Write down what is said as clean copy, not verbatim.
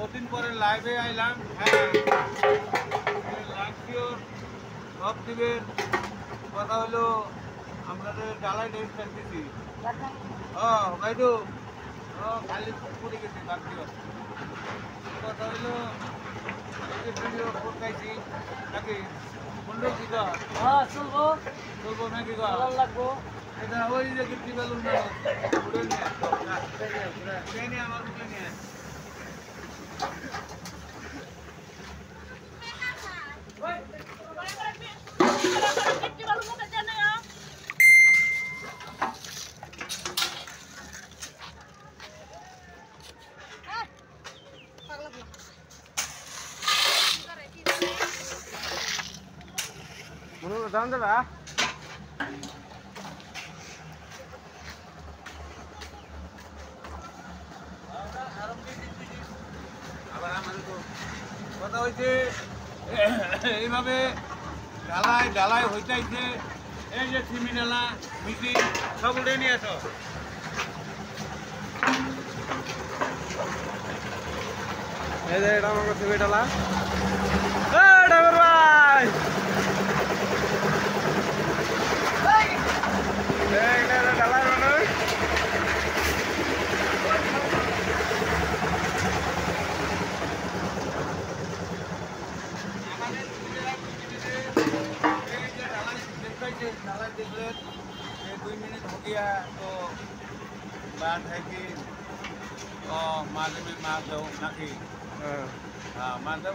বহুদিন পরে লাইভে আইলাম। হ্যাঁ, লাইভ সব দিবের কথা হলো আমাদের ডালাই ডেট ফেলতেছি। ভাইডু খালি পড়ে গেছি ভাবছিও কথা হলো ভিডিও করতেছি নাকি বন্ধু কি চলবো চলবো নাকি লাগবো এটা ওই যে কি বেলুন না উড়ে নিয়ে আমার উঠে নিয়ে দাম দেবা কথা হয়েছে এইভাবে ঢালাই ঢালাই হইতেছে। এই যে সিমি ডালা মিটি সব উঠে নিয়ে আসো। এই যে এটা আমার সিমি ডালা ড্রাইভার ভাই ডালার মানুষ ढालाई देखले 2 मिनट हो गया तो बात है कि मार में मार दो ना कि हाँ मार दो